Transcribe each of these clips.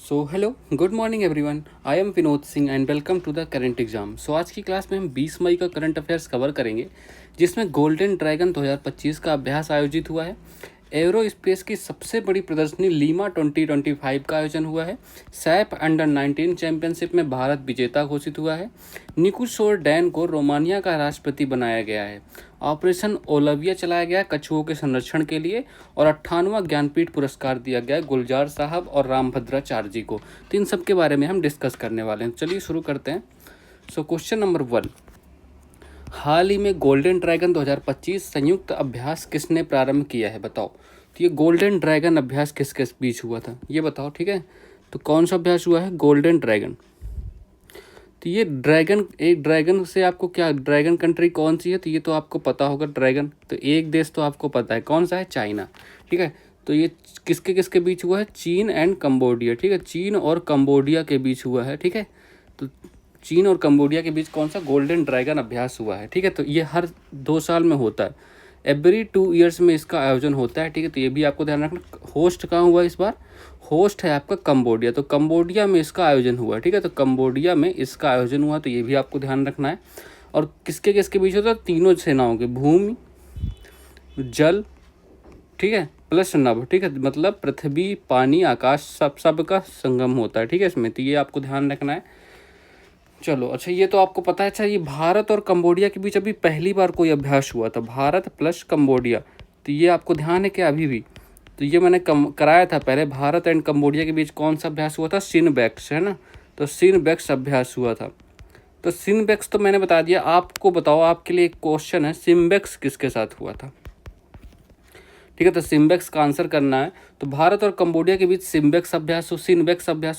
So hello, good morning everyone. I am Vinod Singh and welcome to the current exam. So आज की class में हम 20 मई का करंट अफेयर्स कवर करेंगे, जिसमें गोल्डन ड्रैगन 2025 का अभ्यास आयोजित हुआ है। एरो स्पेस की सबसे बड़ी प्रदर्शनी लीमा 2025 का आयोजन हुआ है। सैप अंडर 19 चैंपियनशिप में भारत विजेता घोषित हुआ है। निकोसोर डैन को रोमानिया का राष्ट्रपति बनाया गया है। ऑपरेशन ओलविया चलाया गया कछुओं के संरक्षण के लिए और 98वां ज्ञानपीठ पुरस्कार दिया गया गुलजार साहब और रामभद्राचार्य जी को। तो इन सब के बारे में हम डिस्कस करने वाले हैं। चलिए शुरू करते हैं। सो क्वेश्चन नंबर 1, हाल ही में गोल्डन ड्रैगन 2025 संयुक्त अभ्यास किसने प्रारंभ किया है, बताओ। तो ये गोल्डन ड्रैगन अभ्यास किस किस बीच हुआ था, ये बताओ। ठीक है, तो कौन सा अभ्यास हुआ है? Golden dragon. तो ये ड्रैगन, एक ड्रैगन से आपको क्या, ड्रैगन कंट्री कौन सी है, तो ये तो आपको पता होगा। ड्रैगन तो एक देश तो आपको पता है, कौन सा है? चाइना। ठीक है, तो ये किसके किसके बीच हुआ है? चीन एंड कंबोडिया। ठीक है, चीन और कंबोडिया के बीच हुआ है। ठीक है, तो चीन और कंबोडिया के बीच कौन सा गोल्डन ड्रैगन अभ्यास हुआ है। ठीक है, तो ये हर 2 साल में होता है, एवरी 2 ईयर्स में इसका आयोजन होता है। ठीक है, तो ये भी आपको ध्यान रखना। होस्ट कहाँ हुआ इस बार? होस्ट है आपका कंबोडिया, तो कंबोडिया में इसका आयोजन हुआ। ठीक है, तो कंबोडिया में इसका आयोजन हुआ, तो ये भी आपको ध्यान रखना है। और किसके किसके बीच होता है? तीनों सेनाओं के, भूमि, जल, ठीक है, प्लस नभ। ठीक है, मतलब पृथ्वी, पानी, आकाश, सब का संगम होता है। ठीक है इसमें, तो ये आपको ध्यान रखना है। चलो अच्छा, ये तो आपको पता है। अच्छा, ये भारत और कंबोडिया के बीच अभी पहली बार कोई अभ्यास हुआ था, भारत प्लस कंबोडिया। तो ये आपको ध्यान है क्या अभी भी? तो ये मैंने कराया था पहले। भारत एंड कंबोडिया के बीच कौन सा अभ्यास हुआ था? सिनबेक्स, है ना। तो सिनबेक्स अभ्यास हुआ था। तो सिनबेक्स तो मैंने बता दिया। आपको बताओ, आपके लिए एक क्वेश्चन है, सिम्बेक्स किसके साथ हुआ था? ठीक है, तो सिम्बेक्स का आंसर करना है। तो भारत और कंबोडिया के बीच सिम्बेक्स अभ्यास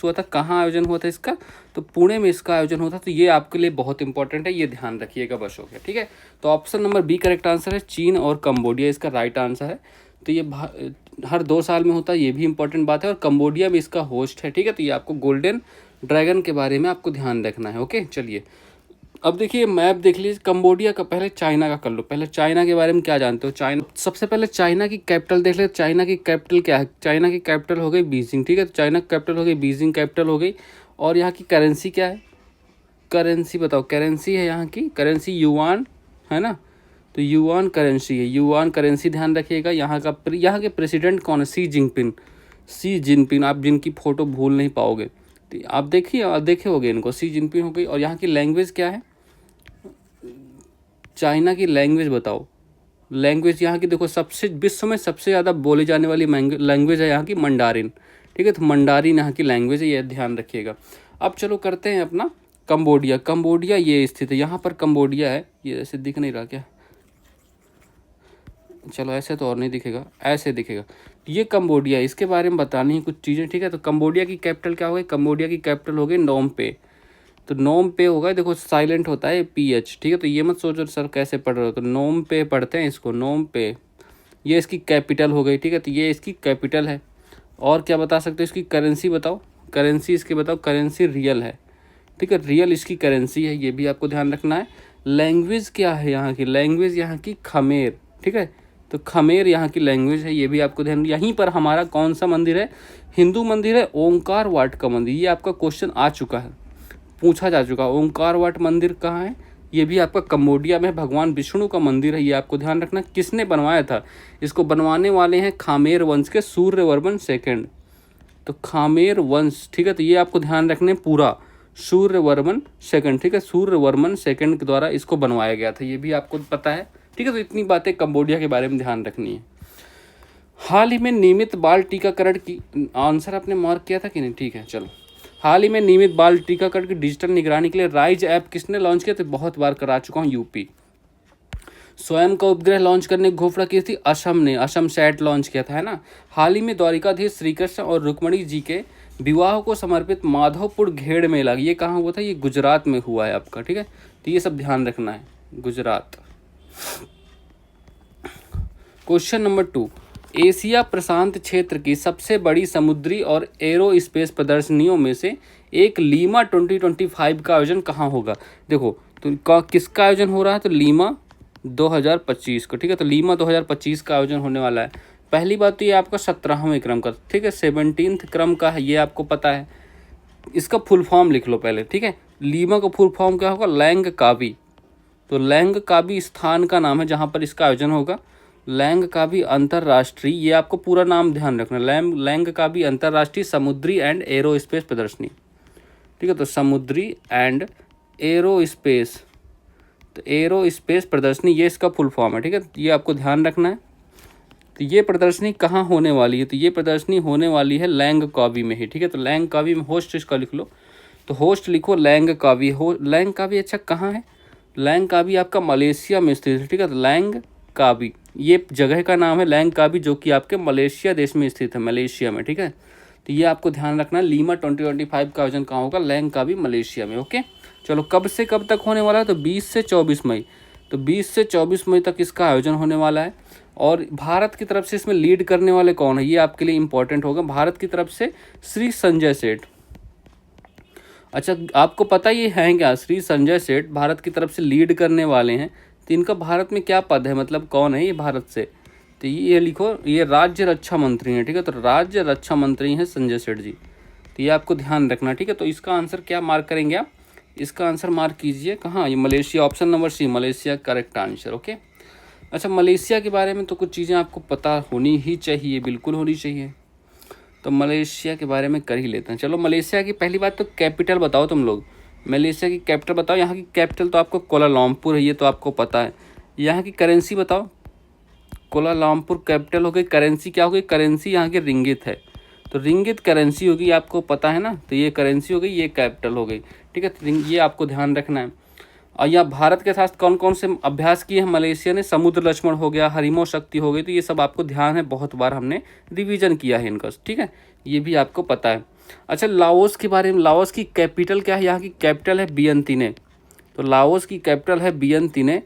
हुआ था। कहाँ आयोजन हुआ था इसका? तो पुणे में इसका आयोजन हुआ था। तो ये आपके लिए बहुत इंपॉर्टेंट है, ये ध्यान रखिएगा, बस हो गया। ठीक है, तो option number B correct answer है, चीन और कंबोडिया इसका राइट आंसर है। तो ये हर 2 साल में होता है, ये भी इंपॉर्टेंट बात है। और कंबोडिया में इसका होस्ट है। ठीक है, तो ये आपको गोल्डन ड्रैगन के बारे में आपको ध्यान रखना है। ओके, चलिए अब देखिए मैप देख लीजिए। कंबोडिया का, पहले चाइना का कर लो। पहले चाइना के बारे में क्या जानते हो? चाइना, सबसे पहले चाइना की कैपिटल देख ले। चाइना की कैपिटल क्या है? चाइना की कैपिटल हो गई बीजिंग। ठीक है, तो चाइना की कैपिटल हो गई बीजिंग, कैपिटल हो गई। और यहाँ की करेंसी क्या है? करेंसी बताओ। करेंसी है यहाँ की करेंसी युआन, है ना। तो युआन करेंसी है, युआन करेंसी ध्यान रखिएगा। यहाँ के प्रेसिडेंट कौन है? सी जिनपिंग। सी जिनपिंग, आप जिनकी फ़ोटो भूल नहीं पाओगे। तो आप देखिए, आप देखे होगे इनको, सी जिनपिंग हो गई। और यहाँ की लैंग्वेज क्या है? चाइना की लैंग्वेज बताओ। लैंग्वेज यहाँ की देखो, सबसे विश्व में सबसे ज़्यादा बोली जाने वाली लैंग्वेज है यहाँ की मंडारिन। ठीक है, तो मंडारिन यहाँ की लैंग्वेज है, ये ध्यान रखिएगा। अब चलो करते हैं अपना कंबोडिया। कंबोडिया ये स्थित है, यहाँ पर कंबोडिया है। ये ऐसे दिख नहीं रहा क्या? चलो ऐसे तो और नहीं दिखेगा, ऐसे दिखेगा। ये कंबोडिया, इसके बारे में बतानी है कुछ चीज़ें। ठीक है, तो कंबोडिया की कैपिटल क्या हो गई? कंबोडिया की कैपिटल हो गई नोम पे। तो नोम पे होगा, देखो साइलेंट होता है PH। ठीक है, तो ये मत सोचो सर कैसे पढ़ रहे हो, तो नोम पे पढ़ते हैं इसको, नोम पे। ये इसकी कैपिटल हो गई। ठीक है, तो ये इसकी कैपिटल है। और क्या बता सकते हो? इसकी करेंसी बताओ। करेंसी इसकी बताओ। करेंसी रियल है। ठीक है, रियल इसकी करेंसी है, ये भी आपको ध्यान रखना है। लैंग्वेज क्या है यहाँ की? लैंग्वेज यहाँ की खमेर। ठीक है, तो खमेर यहाँ की लैंग्वेज है, ये भी आपको ध्यान। यहीं पर हमारा कौन सा मंदिर है? हिंदू मंदिर है, ओंकार वाट का मंदिर। ये आपका क्वेश्चन आ चुका है, पूछा जा चुका। ओंकार वाट मंदिर कहाँ है? ये भी आपका कंबोडिया में भगवान विष्णु का मंदिर है, ये आपको ध्यान रखना। किसने बनवाया था इसको? बनवाने वाले हैं खामेर वंश के सूर्यवर्मन सेकंड। तो खामेर वंश, ठीक है, तो ये आपको ध्यान रखने पूरा, सूर्यवर्मन सेकंड। ठीक है, सूर्यवर्मन सेकंड के द्वारा इसको बनवाया गया था, ये भी आपको पता है। ठीक है, तो इतनी बातें कंबोडिया के बारे में ध्यान रखनी है। हाल ही में नियमित बाल टीकाकरण की, आंसर आपने मार्क किया था कि नहीं? ठीक है, चलो। हाल ही में नियमित बाल टीकाकरण की डिजिटल निगरानी के लिए राइज ऐप किसने लॉन्च किया? तो बहुत बार करा चुका हूँ, यूपी। स्वयं का उपग्रह लॉन्च करने की घोषणा की थी असम ने, असम सैट लॉन्च किया था, है ना। हाल ही में द्वारिकाधीश श्री कृष्ण और रुक्मणी जी के विवाह को समर्पित माधवपुर घेड़ मेला, ये कहाँ हुआ था? ये गुजरात में हुआ है आपका। ठीक है, तो ये सब ध्यान रखना है, गुजरात। क्वेश्चन नंबर 2, एशिया प्रशांत क्षेत्र की सबसे बड़ी समुद्री और एरो स्पेस प्रदर्शनियों में से एक लीमा 2025 का आयोजन कहाँ होगा? देखो, तो किसका आयोजन हो रहा है? तो लीमा 2025 को। ठीक है, तो लीमा 2025 का आयोजन होने वाला है। पहली बात तो ये आपका 17वें क्रम का, ठीक है, 17th क्रम का है, ये आपको पता है। इसका फुल फॉर्म लिख लो पहले, ठीक है। लीमा का फुल फॉर्म क्या होगा? लैंगकाबी। तो लैंगकाबी स्थान का नाम है जहाँ पर इसका आयोजन होगा। लैंगकाबी अंतर्राष्ट्रीय, ये आपको पूरा नाम ध्यान रखना, लैंगकाबी अंतर्राष्ट्रीय समुद्री एंड एरोस्पेस प्रदर्शनी, ठीक है। तो समुद्री एंड एरोस्पेस, तो एरोस्पेस प्रदर्शनी, ये इसका फुल फॉर्म है, ठीक है। ये आपको ध्यान रखना है। तो ये प्रदर्शनी कहाँ होने वाली है? तो ये प्रदर्शनी होने वाली है लैंगकाबी में ही, ठीक है। तो लैंगकाबी में होस्ट इसका लिख लो, तो होस्ट लिखो लैंगकाबी। लैंगकाबी अच्छा कहाँ है? लैंगकाबी आपका मलेशिया में स्थित है, ठीक है। तो लैंगकाबी ये जगह का नाम है लैंगकाबी, जो कि आपके मलेशिया देश में स्थित है, मलेशिया में, ठीक है। तो ये आपको ध्यान रखना है। लीमा 2025 का आयोजन कहाँ होगा? लैंगकाबी मलेशिया में, ओके। चलो कब से कब तक होने वाला है? तो 20 से 24 मई। तो 20 से 24 मई तक इसका आयोजन होने वाला है। और भारत की तरफ से इसमें लीड करने वाले कौन है, ये आपके लिए इंपॉर्टेंट होगा। भारत की तरफ से श्री संजय सेठ। अच्छा, आपको पता ये है क्या? श्री संजय सेठ भारत की तरफ से लीड करने वाले हैं। तो इनका भारत में क्या पद है, मतलब कौन है ये भारत से? तो ये लिखो, ये राज्य रक्षा मंत्री हैं, ठीक है। तो राज्य रक्षा मंत्री हैं संजय सेठ जी। तो ये आपको ध्यान रखना, ठीक है। तो इसका आंसर क्या मार्क करेंगे आप? इसका आंसर मार्क कीजिए कहाँ? ये Malaysia, option number C, Malaysia correct answer, okay. अच्छा, मलेशिया के बारे में तो कुछ चीज़ें आपको पता होनी ही चाहिए, बिल्कुल होनी चाहिए। तो मलेशिया के बारे में कर ही लेते हैं। चलो, मलेशिया की पहली बात तो कैपिटल बताओ तुम लोग। मलेशिया की कैपिटल बताओ। यहाँ की कैपिटल तो आपको कोलालमपुर है, ये तो आपको पता है। यहाँ की करेंसी बताओ। कोलालमपुर कैपिटल हो गई। करेंसी क्या हो गई? करेंसी यहाँ की रिंगित है, तो रिंगित करेंसी होगी, आपको पता है ना। तो ये करेंसी हो गई, ये कैपिटल हो गई, ठीक है। तो ये आपको ध्यान रखना है। और यहाँ भारत के साथ कौन कौन से अभ्यास किए हैं मलेशिया ने? समुद्र लक्ष्मण हो गया, हरिमो शक्ति हो गई। तो ये सब आपको ध्यान है, बहुत बार हमने रिवीजन किया है इनका, ठीक है। ये भी आपको पता है। अच्छा, लाओस के बारे में। लाओस की कैपिटल क्या है? यहाँ की कैपिटल है वियंतिने। तो लाओस की कैपिटल है वियंतिने,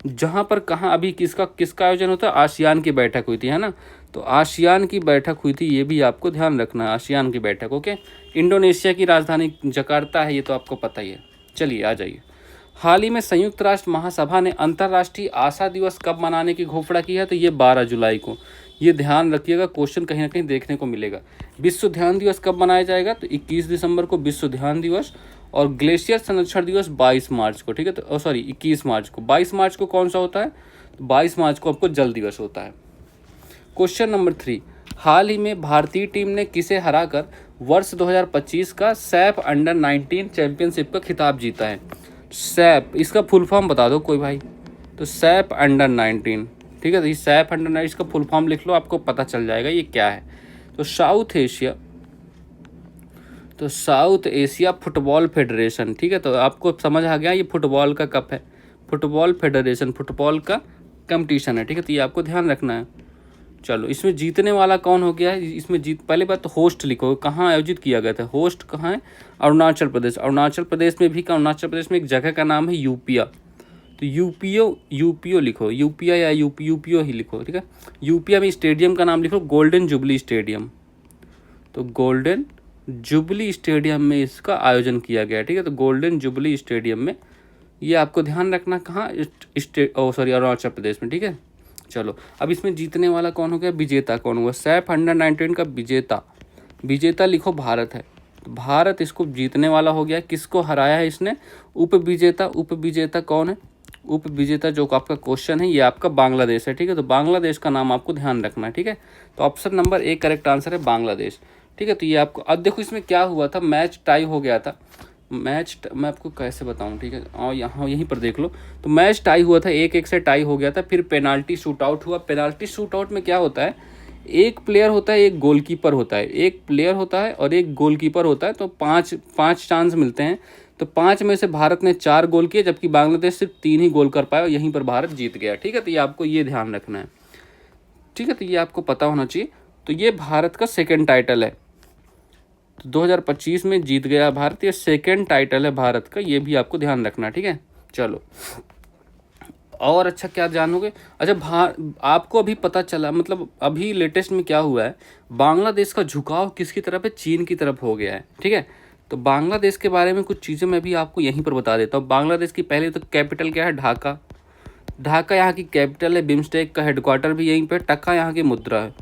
जहाँ पर कहाँ अभी किसका आयोजन होता है? आसियान की बैठक हुई थी, है ना। तो आसियान की बैठक हुई थी, ये भी आपको ध्यान रखना है, आसियान की बैठक, ओके। इंडोनेशिया की राजधानी जकार्ता है, ये तो आपको पता ही है। चलिए आ जाइए। हाल ही में संयुक्त राष्ट्र महासभा ने अंतर्राष्ट्रीय आशा दिवस कब मनाने की घोषणा की है? तो ये 12 जुलाई को। ये ध्यान रखिएगा, क्वेश्चन कहीं ना कहीं देखने को मिलेगा। विश्व ध्यान दिवस कब मनाया जाएगा? तो 21 दिसंबर को विश्व ध्यान दिवस। और ग्लेशियर संरक्षण दिवस 22 मार्च को, ठीक है। तो सॉरी 21 मार्च को। 22 मार्च को कौन सा होता है? तो 22 मार्च को आपको जल दिवस होता है। क्वेश्चन नंबर 3, हाल ही में भारतीय टीम ने किसे हराकर वर्ष 2025 का सैफ अंडर 19 चैंपियनशिप का खिताब जीता है? सैफ, इसका फुल फॉर्म बता दो कोई भाई। तो सैफ अंडर 19, ठीक है। तो ये सैफ अंडर 19 इसका फुल फॉर्म लिख लो, आपको पता चल जाएगा ये क्या है। तो साउथ एशिया फुटबॉल फेडरेशन, ठीक है। तो आपको समझ आ गया, ये फुटबॉल का कप है, फुटबॉल फेडरेशन, फुटबॉल का कंपटीशन है, ठीक है। तो ये आपको ध्यान रखना है। चलो, इसमें जीतने वाला कौन हो गया है? इसमें पहले बात तो होस्ट लिखो, कहाँ आयोजित किया गया था? होस्ट कहाँ है? अरुणाचल प्रदेश। अरुणाचल प्रदेश में भी, अरुणाचल प्रदेश में एक जगह का नाम है यूपिया। तो यूपीओ लिखो, यूपिया या यूपीओ ही लिखो, ठीक है। यूपिया में स्टेडियम का नाम लिखो गोल्डन जुबली स्टेडियम। तो गोल्डन जुबली स्टेडियम में इसका आयोजन किया गया, ठीक है। तो गोल्डन जुबली स्टेडियम में, ये आपको ध्यान रखना कहाँ? अरुणाचल प्रदेश में, ठीक है। चलो, अब इसमें जीतने वाला कौन हो गया? विजेता कौन हुआ? सैफ अंडर 19 का विजेता लिखो भारत है। तो भारत इसको जीतने वाला हो गया। किसको हराया है इसने? उप विजेता कौन है? उप विजेता जो आपका क्वेश्चन है, ये आपका बांग्लादेश है, ठीक है। तो बांग्लादेश का नाम आपको ध्यान रखना है, ठीक है। तो option number A correct answer है, बांग्लादेश, ठीक है। तो ये आपको, अब देखो इसमें क्या हुआ था, मैच टाई हो गया था। मैं आपको कैसे बताऊं, ठीक है। और यहाँ यहीं पर देख लो। तो मैच टाई हुआ था, 1-1 से टाई हो गया था। फिर पेनाल्टी शूट आउट हुआ। पेनाल्टी शूट आउट में क्या होता है? एक प्लेयर होता है, एक गोलकीपर होता है, एक प्लेयर होता है और एक गोलकीपर होता है। तो पाँच चांस मिलते हैं। तो 5 में से भारत ने 4 गोल किए, जबकि बांग्लादेश सिर्फ 3 ही गोल कर पाया और यहीं पर भारत जीत गया, ठीक है। तो ये आपको ये ध्यान रखना है, ठीक है। तो ये आपको पता होना चाहिए। तो ये भारत का सेकेंड टाइटल है। तो 2025 में जीत गया भारत, ये सेकेंड टाइटल है भारत का, ये भी आपको ध्यान रखना, ठीक है। चलो, और अच्छा क्या जानोगे? अच्छा, आपको अभी पता चला, मतलब अभी लेटेस्ट में क्या हुआ है, बांग्लादेश का झुकाव किसकी तरफ है? चीन की तरफ हो गया है, ठीक है। तो बांग्लादेश के बारे में कुछ चीज़ें मैं भी आपको यहीं पर बता देता हूँ। बांग्लादेश की पहले तो कैपिटल क्या है? ढाका यहाँ की कैपिटल है। बिम्स्टेक का हेडक्वार्टर भी यहीं पर। टका यहाँ की मुद्रा है।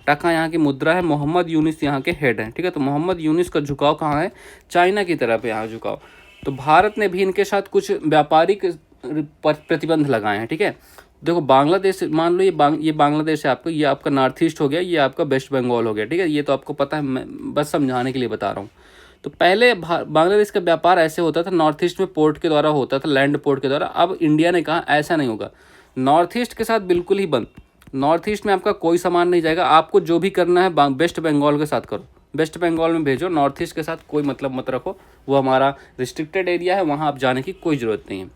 टका यहाँ की मुद्रा है, मोहम्मद यूनिस यहाँ के हेड हैं, ठीक है। तो मोहम्मद यूनिस का झुकाव कहाँ है, चाइना की तरफ है यहाँ झुकाव। तो भारत ने भी इनके साथ कुछ व्यापारिक प्रतिबंध लगाए हैं, ठीक है। देखो बांग्लादेश, मान लो ये बांग्लादेश है आपका, ये आपका नॉर्थ ईस्ट हो गया, ये आपका वेस्ट बंगाल हो गया, ठीक है। ये तो आपको पता है, मैं बस समझाने के लिए बता रहा हूँ। तो पहले बांग्लादेश का व्यापार ऐसे होता था, नॉर्थ ईस्ट में पोर्ट के द्वारा होता था, लैंड पोर्ट के द्वारा। अब इंडिया ने कहा ऐसा नहीं होगा, नॉर्थ ईस्ट के साथ बिल्कुल ही बंद। नॉर्थ ईस्ट में आपका कोई सामान नहीं जाएगा, आपको जो भी करना है वेस्ट बंगाल के साथ करो, वेस्ट बंगाल में भेजो, नॉर्थ ईस्ट के साथ कोई मतलब मत रखो, वो हमारा रिस्ट्रिक्टेड एरिया है, वहाँ आप जाने की कोई ज़रूरत नहीं है।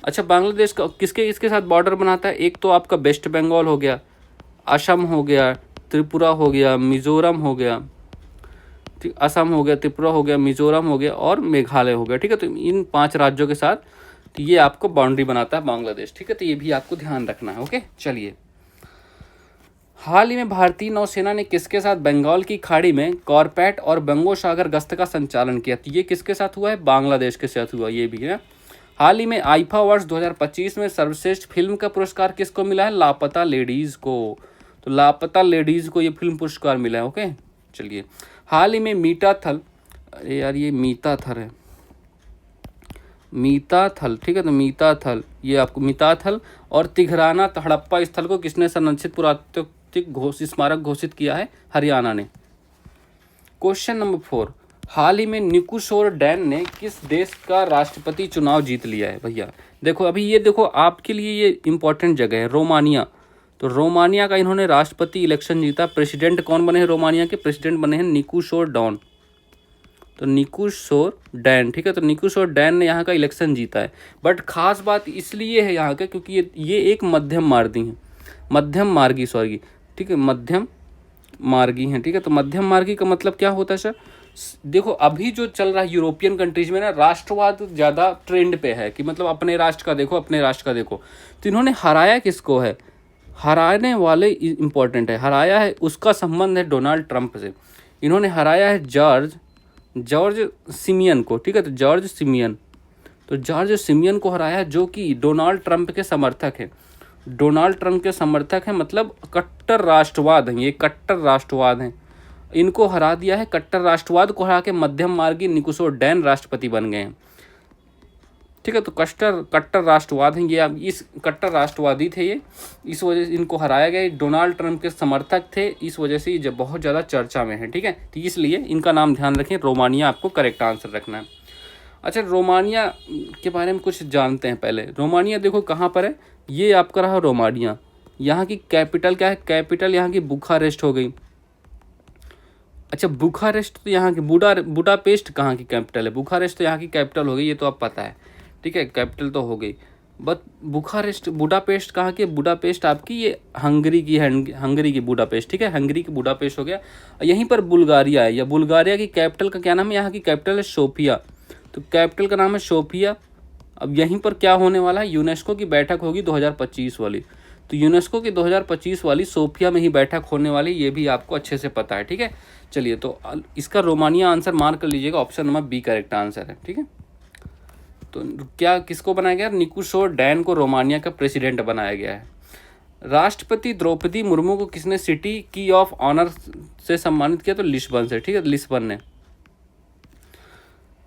अच्छा, बांग्लादेश का इसके साथ बॉर्डर बनाता है, एक तो आपका वेस्ट बंगाल हो गया, असम हो गया, त्रिपुरा हो गया, मिज़ोरम हो गया, ठीक, असम हो गया, त्रिपुरा हो गया, मिज़ोरम हो गया और मेघालय हो गया, ठीक है। तो इन 5 राज्यों के साथ तो ये आपको बाउंड्री बनाता है बांग्लादेश, ठीक है। तो ये भी आपको ध्यान रखना है, ओके। चलिए, हाल ही में भारतीय नौसेना ने किसके साथ बंगाल की खाड़ी में कॉर्पेट और बंगोसागर गश्त का संचालन किया? तो ये किसके साथ हुआ है, बांग्लादेश के साथ हुआ, ये भी है। हाल ही में आईफा वर्ष 2025 में सर्वश्रेष्ठ फिल्म का पुरस्कार किसको मिला है, लापता लेडीज़ को। तो लापता लेडीज़ को ये फिल्म पुरस्कार मिला है, ओके। चलिए, हाल ही में मीता थल, अरे यार ये मीता थल है, मीता थल, ठीक है। तो मीता थल, ये आपको मीता थल और तिघराना हड़प्पा स्थल को किसने संरक्षित पुरातात्विक स्मारक घोषित किया है, हरियाणा ने। क्वेश्चन नंबर 4, हाल ही में निकोसोर डैन ने किस देश का राष्ट्रपति चुनाव जीत लिया है? भैया देखो, अभी ये देखो आपके लिए ये इंपॉर्टेंट जगह है, रोमानिया। तो रोमानिया का इन्होंने राष्ट्रपति इलेक्शन जीता। प्रेसिडेंट कौन बने हैं रोमानिया के? प्रेसिडेंट बने हैं निकोसोर डॉन, तो निकोसोर डैन, ठीक है। तो निकोसोर डैन ने यहाँ का इलेक्शन जीता है। बट खास बात इसलिए है यहाँ का क्योंकि ये एक मध्यम मार्गी है, मध्यम मार्गी, सॉरी, ठीक है, मध्यम मार्गी हैं, ठीक है। तो मध्यम मार्गी का मतलब क्या होता है सर? देखो अभी जो चल रहा है यूरोपियन कंट्रीज में ना, राष्ट्रवाद ज़्यादा ट्रेंड पे है कि मतलब अपने राष्ट्र का देखो, अपने राष्ट्र का देखो। तो इन्होंने हराया किसको है, हराने वाले इम्पोर्टेंट है, हराया है उसका संबंध है डोनाल्ड ट्रंप से। इन्होंने हराया है जॉर्ज सिमियन को, ठीक है। तो जॉर्ज सिमियन को हराया, जो कि डोनाल्ड ट्रंप के समर्थक है। डोनाल्ड ट्रंप के समर्थक हैं, मतलब कट्टर राष्ट्रवाद हैं, ये कट्टर राष्ट्रवाद हैं। इनको हरा दिया है, कट्टर राष्ट्रवाद को हरा के मध्यम मार्गी निकोसोर डैन राष्ट्रपति बन गए हैं, ठीक है। तो कट्टर राष्ट्रवाद हैं ये, इस कट्टर राष्ट्रवादी थे ये, इस वजह से इनको हराया गया। डोनाल्ड ट्रंप के समर्थक थे, इस वजह से ये बहुत ज़्यादा चर्चा में है, ठीक है। तो इसलिए इनका नाम ध्यान रखें, रोमानिया आपको करेक्ट आंसर रखना है। अच्छा, रोमानिया के बारे में कुछ जानते हैं पहले। रोमानिया देखो कहाँ पर है, ये आपका रहा रोमानिया। यहाँ की कैपिटल क्या है? कैपिटल यहाँ की बुखारेस्ट हो गई। अच्छा, बुखारेस्ट तो यहाँ की बुडापेस्ट कहाँ की कैपिटल है? बुखारेस्ट तो यहाँ की कैपिटल हो गई, ये तो आप पता है, ठीक है, कैपिटल तो हो गई। बट बुखारेस्ट, बुडापेस्ट कहाँ की? बुडापेस्ट आपकी ये हंगरी की है, हंगरी की बुडापेस्ट, ठीक है, हंगरी की बुडापेस्ट हो गया। यहीं पर बुल्गारिया है, या बुल्गारिया की कैपिटल का क्या नाम है? यहाँ की कैपिटल है सोफिया, तो कैपिटल का नाम है सोफिया। अब यहीं पर क्या होने वाला है, यूनेस्को की बैठक होगी 2025 वाली। तो यूनेस्को की 2025 वाली सोफिया में ही बैठक होने वाली, ये भी आपको अच्छे से पता है, ठीक है। चलिए, तो इसका रोमानिया आंसर मार्क कर लीजिएगा, option number B correct answer है, ठीक है। तो क्या किसको बनाया गया? निकोसोर डैन को रोमानिया का प्रेसिडेंट बनाया गया है। राष्ट्रपति द्रौपदी मुर्मू को किसने सिटी की ऑफ ऑनर से सम्मानित किया? तो लिस्बन से, ठीक है, लिस्बन ने।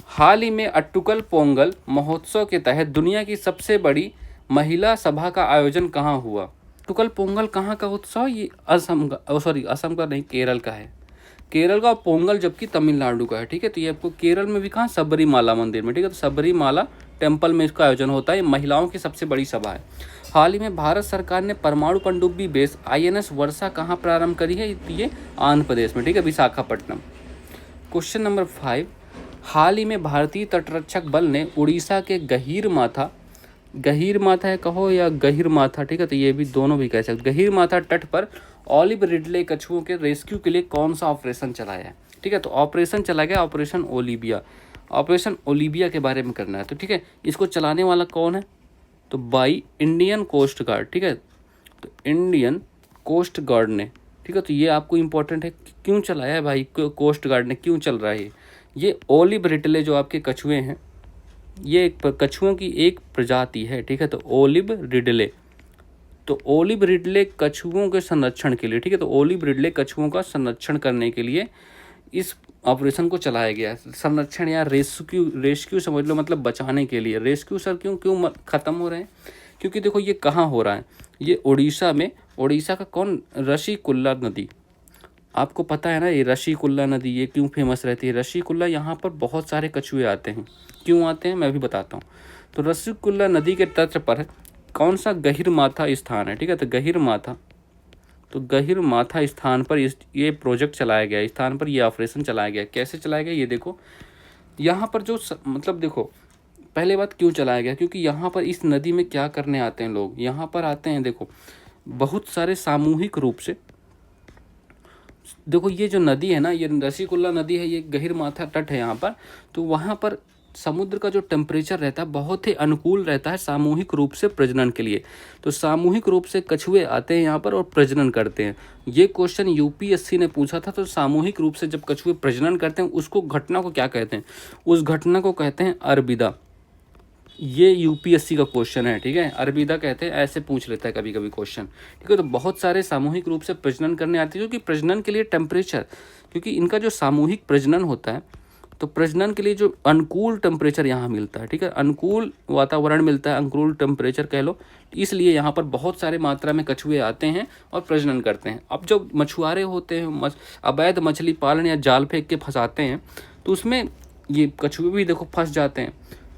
हाल ही में अट्टुकल पोंगल महोत्सव के तहत दुनिया की सबसे बड़ी महिला सभा का आयोजन कहाँ हुआ? अट्टुकल पोंगल कहाँ का उत्सव? ये असम का नहीं, केरल का है। केरल का पोंगल जबकि तमिलनाडु का है, ठीक है। तो ये आपको केरल में भी कहाँ? सबरीमाला मंदिर में, ठीक है। तो सबरीमाला टेम्पल में इसका आयोजन होता है, महिलाओं की सबसे बड़ी सभा है। हाल ही में भारत सरकार ने परमाणु पनडुब्बी बेस INS वर्षा कहाँ प्रारंभ करी है? ये आंध्र प्रदेश में, ठीक है, विशाखापट्टनम। क्वेश्चन नंबर 5, हाल ही में भारतीय तटरक्षक बल ने उड़ीसा के गहीर माथा है कहो या गहीर माथा, ठीक है, तो ये भी दोनों भी कह सकते। गहीर माथा तट पर ऑलिव रिडले कछुओं के रेस्क्यू के लिए कौन सा ऑपरेशन चलाया है? ठीक है, तो ऑपरेशन चला गया ऑपरेशन ओलिविया। ऑपरेशन ओलिविया के बारे में करना है, तो ठीक है, इसको चलाने वाला कौन है? तो बाई इंडियन कोस्ट गार्ड, ठीक है, तो इंडियन कोस्ट गार्ड ने, ठीक है। तो ये आपको इम्पोर्टेंट है, क्यों चलाया है भाई कोस्ट गार्ड ने, क्यों चल रहा है ये ओलिव रिडले जो आपके कछुए हैं, ये कछुओं की एक प्रजाति है, ठीक है। तो ओलिव रिडले, तो ओलिव रिडले कछुओं के संरक्षण के लिए, ठीक है, तो ओलिव रिडले कछुओं का संरक्षण करने के लिए इस ऑपरेशन को चलाया गया है। संरक्षण या रेस्क्यू, रेस्क्यू समझ लो, मतलब बचाने के लिए। रेस्क्यू सर क्यों क्यों ख़त्म हो रहे हैं? क्योंकि देखो ये कहाँ हो रहा है, ये उड़ीसा में, उड़ीसा का कौन, ऋषिकुल्ला नदी, आपको पता है ना ये ऋषिकुल्ला नदी ये क्यों फेमस रहती है? ऋषिकुल्ला, यहाँ पर बहुत सारे कछुए आते हैं। क्यों आते हैं मैं भी बताता हूँ। तो ऋषिकुल्ला नदी के तट पर कौन सा गहिरमाथा स्थान है, ठीक है, तो गहिरमाथा, तो गहिरमाथा स्थान पर ये प्रोजेक्ट चलाया गया, स्थान पर ये ऑपरेशन चलाया गया। कैसे चलाया गया ये देखो, यहाँ पर जो मतलब देखो, पहले बात क्यों चलाया गया, क्योंकि यहाँ पर इस नदी में क्या करने आते हैं लोग, यहाँ पर आते हैं, देखो बहुत सारे सामूहिक रूप से, देखो ये जो नदी है ना, ये ऋषिकुल्ला नदी है, ये गहिरमाथा तट है यहाँ पर, तो वहाँ पर समुद्र का जो टेम्परेचर रहता है बहुत ही अनुकूल रहता है सामूहिक रूप से प्रजनन के लिए। तो सामूहिक रूप से कछुए आते हैं यहाँ पर और प्रजनन करते हैं। ये क्वेश्चन यूपीएससी ने पूछा था। तो सामूहिक रूप से जब कछुए प्रजनन करते हैं उसको, घटना को क्या कहते हैं? उस घटना को कहते हैं अरबिदा। ये यूपीएससी का क्वेश्चन है, ठीक है, अरबिदा कहते हैं, ऐसे पूछ लेता है कभी कभी क्वेश्चन, ठीक है। तो बहुत सारे सामूहिक रूप से प्रजनन करने आते हैं, क्योंकि प्रजनन के लिए टेम्परेचर, क्योंकि इनका जो सामूहिक प्रजनन होता है तो प्रजनन के लिए जो अनुकूल टेम्परेचर यहाँ मिलता है, ठीक है, अनुकूल वातावरण मिलता है, अनुकूल टेम्परेचर कह लो, इसलिए यहाँ पर बहुत सारे मात्रा में कछुए आते हैं और प्रजनन करते हैं। अब जो मछुआरे होते हैं, अवैध मछली पालन या जाल फेंक के फंसाते हैं, तो उसमें ये कछुए भी देखो फंस जाते हैं।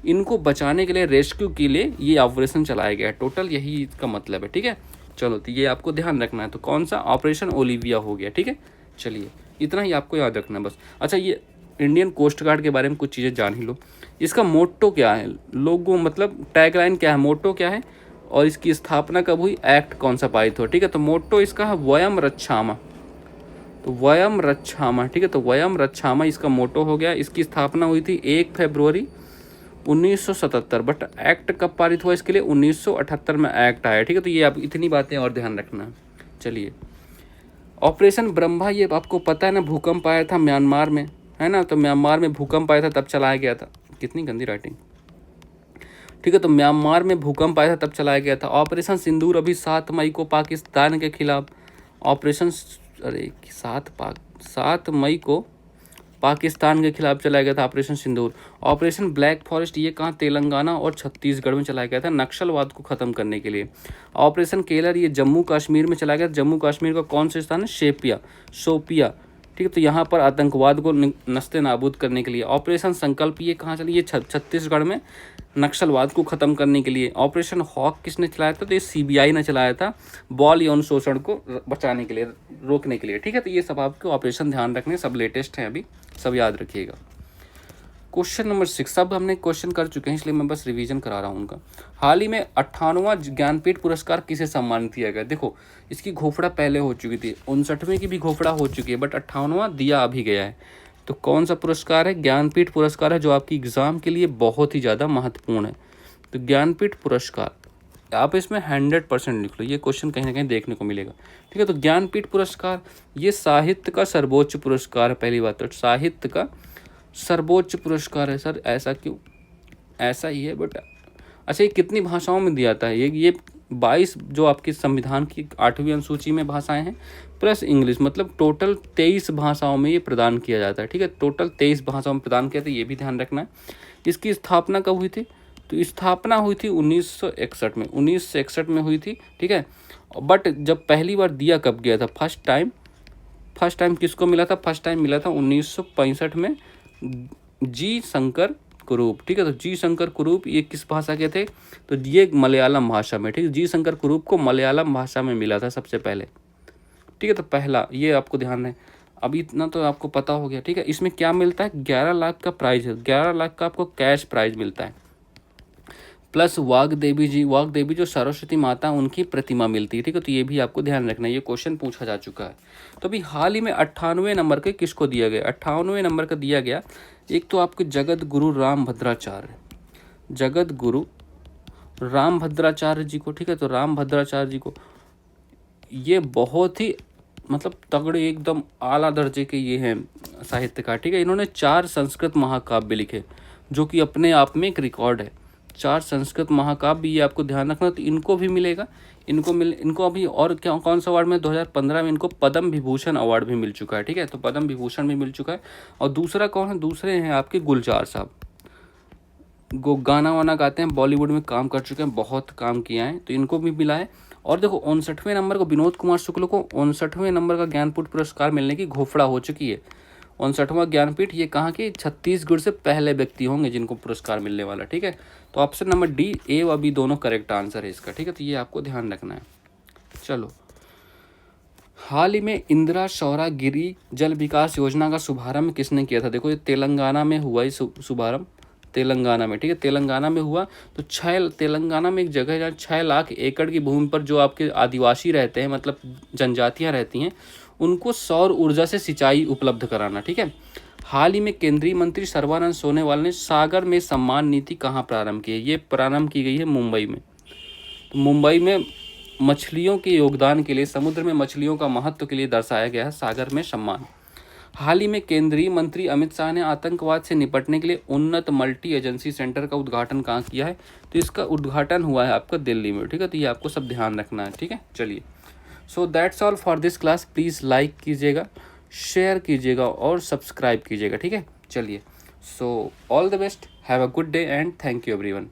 इनको बचाने के लिए, रेस्क्यू के लिए ये ऑपरेशन चलाया गया है। टोटल यही इसका मतलब है, ठीक है। चलो, तो ये आपको ध्यान रखना है। तो कौन सा? ऑपरेशन ओलिविया हो गया, ठीक है। चलिए, इतना ही आपको याद रखना है बस। अच्छा, ये इंडियन कोस्ट गार्ड के बारे में कुछ चीज़ें जान ही लो। इसका मोट्टो क्या है, लोगो मतलब टैगलाइन क्या है, मोट्टो क्या है, और इसकी स्थापना कब हुई, एक्ट कौन सा पारित हुआ, ठीक है। तो मोट्टो इसका है वयम रक्षामा, तो वयम रक्षामा, ठीक है। तो वयम रक्षामा इसका मोटो हो गया। इसकी स्थापना हुई थी 1 फरवरी 1977, बट एक्ट कब पारित हुआ इसके लिए? 1978 में एक्ट आया, ठीक है। तो ये आप इतनी बातें और ध्यान रखना। चलिए, ऑपरेशन ब्रह्मा, ये आपको पता है ना, भूकंप आया था म्यांमार में, है ना, तो म्यांमार में भूकंप आया था तब चलाया गया था। कितनी गंदी राइटिंग, ठीक है। तो म्यांमार में भूकंप आया था तब चलाया गया था। ऑपरेशन सिंदूर अभी 7 मई को पाकिस्तान के खिलाफ, ऑपरेशन, अरे 7 मई को पाकिस्तान के खिलाफ चलाया गया था ऑपरेशन सिंदूर। ऑपरेशन ब्लैक फॉरेस्ट, ये कहाँ? तेलंगाना और छत्तीसगढ़ में चलाया गया था नक्सलवाद को ख़त्म करने के लिए। ऑपरेशन केलर, ये जम्मू कश्मीर में चलाया गया। जम्मू कश्मीर का कौन सा स्थान है? शोपिया, ठीक है। तो यहाँ पर आतंकवाद को नस्ते नाबूद करने के लिए। ऑपरेशन संकल्प, ये कहाँ चली? ये छत्तीसगढ़ में नक्सलवाद को ख़त्म करने के लिए। ऑपरेशन हॉक किसने चलाया था? तो ये सीबीआई ने चलाया था, बाल यौन शोषण को बचाने के लिए, रोकने के लिए, ठीक है। तो ये सब आपके ऑपरेशन ध्यान रखने, सब लेटेस्ट हैं अभी, सब याद रखिएगा। क्वेश्चन नंबर 6, सब हमने क्वेश्चन कर चुके हैं, इसलिए मैं बस रिवीजन करा रहा हूँ उनका। हाल ही में 58वां ज्ञानपीठ पुरस्कार किसे सम्मानित किया गया? देखो, इसकी घोषणा पहले हो चुकी थी, 59वें की भी घोषणा हो चुकी है, बट 58वां दिया अभी गया है। तो कौन सा पुरस्कार है? ज्ञानपीठ पुरस्कार है, जो आपकी एग्जाम के लिए बहुत ही ज़्यादा महत्वपूर्ण है। तो ज्ञानपीठ पुरस्कार, आप इसमें 100% लिख लो, ये क्वेश्चन कहीं ना कहीं देखने को मिलेगा, ठीक है। तो ज्ञानपीठ पुरस्कार, ये साहित्य का सर्वोच्च पुरस्कार है। पहली बात तो साहित्य का सर्वोच्च पुरस्कार है। सर ऐसा क्यों? ऐसा ही है, बट अच्छा, ये कितनी भाषाओं में दिया जाता है? ये 22 जो आपके संविधान की 8वीं अनुसूची में भाषाएं हैं, प्लस इंग्लिश, मतलब टोटल 23 भाषाओं में ये प्रदान किया जाता है, ठीक है। टोटल 23 भाषाओं में प्रदान किया था, ये भी ध्यान रखना है। इसकी स्थापना कब हुई थी? तो स्थापना हुई थी 1961 में, 1961 में हुई थी, ठीक है। बट जब पहली बार दिया कब गया था? फर्स्ट टाइम किसको मिला था? फर्स्ट टाइम मिला था 1965 में जी शंकर कुरूप, ठीक है। तो जी शंकर कुरूप ये किस भाषा के थे? तो ये मलयालम भाषा में, ठीक है। जी शंकर कुरूप को मलयालम भाषा में मिला था सबसे पहले, ठीक है। तो पहला, ये आपको ध्यान है। अभी इतना तो आपको पता हो गया, ठीक है। इसमें क्या मिलता है? 11 लाख का प्राइज है, 11 लाख का आपको कैश प्राइज मिलता है, प्लस वाग्देवी जो सरस्वती माता, उनकी प्रतिमा मिलती है, ठीक है। तो ये भी आपको ध्यान रखना है, ये क्वेश्चन पूछा जा चुका है। तो अभी हाल ही में 98वें नंबर के किसको दिया गया? 98वें नंबर का दिया गया, एक तो आपके जगत गुरु रामभद्राचार्य जी को, ठीक है। तो रामभद्राचार्य जी को, ये बहुत ही मतलब तगड़े, एकदम आला दर्जे के ये हैं साहित्यकार, ठीक है। इन्होंने 4 संस्कृत महाकाव्य लिखे, जो कि अपने आप में एक रिकॉर्ड है। 4 संस्कृत महाकाव्य, ये आपको ध्यान रखना, तो इनको भी मिलेगा। इनको अभी और क्या कौन सा अवार्ड में 2015 में इनको पद्म विभूषण अवार्ड भी मिल चुका है, ठीक है, तो पद्म विभूषण भी मिल चुका है। और दूसरा कौन है, दूसरे हैं आपके गुलजार साहब, गाना वाना गाते हैं, बॉलीवुड में काम कर चुके हैं, बहुत काम किया है, तो इनको भी मिला है। और देखो 59वें नंबर को विनोद कुमार शुक्ल को 59वें नंबर का ज्ञानपीठ पुरस्कार मिलने की घोषणा हो चुकी है। 59वां ज्ञानपीठ, ये कहाँ के, छत्तीसगढ़ से पहले व्यक्ति होंगे जिनको पुरस्कार मिलने वाला, ठीक है। तो ऑप्शन नंबर डी, ए व बी दोनों करेक्ट आंसर है इसका, ठीक है, तो ये आपको ध्यान रखना है। चलो, हाल ही में इंदिरा सौरागिरी जल विकास योजना का शुभारंभ किसने किया था? देखो ये तेलंगाना में हुआ ये शुभारंभ, तेलंगाना में, ठीक है, तेलंगाना में हुआ। तो तेलंगाना में एक जगह है जहाँ 6 लाख एकड़ की भूमि पर जो आपके आदिवासी रहते हैं, मतलब जनजातियाँ रहती हैं, उनको सौर ऊर्जा से सिंचाई उपलब्ध कराना, ठीक है। हाल ही में केंद्रीय मंत्री सर्बानंद सोनोवाल ने सागर में सम्मान नीति कहाँ प्रारंभ की है? ये प्रारंभ की गई है मुंबई में। तो मुंबई में मछलियों के योगदान के लिए, समुद्र में मछलियों का महत्व के लिए दर्शाया गया है सागर में सम्मान। हाल ही में केंद्रीय मंत्री अमित शाह ने आतंकवाद से निपटने के लिए उन्नत मल्टी एजेंसी सेंटर का उद्घाटन कहाँ किया है? तो इसका उद्घाटन हुआ है आपका दिल्ली में, ठीक है, तो ये आपको सब ध्यान रखना है, ठीक है। चलिए, so that's all for this class. Please like कीजिएगा, शेयर कीजिएगा और सब्सक्राइब कीजिएगा, ठीक है। चलिए, so all the best, have a good day and thank you everyone.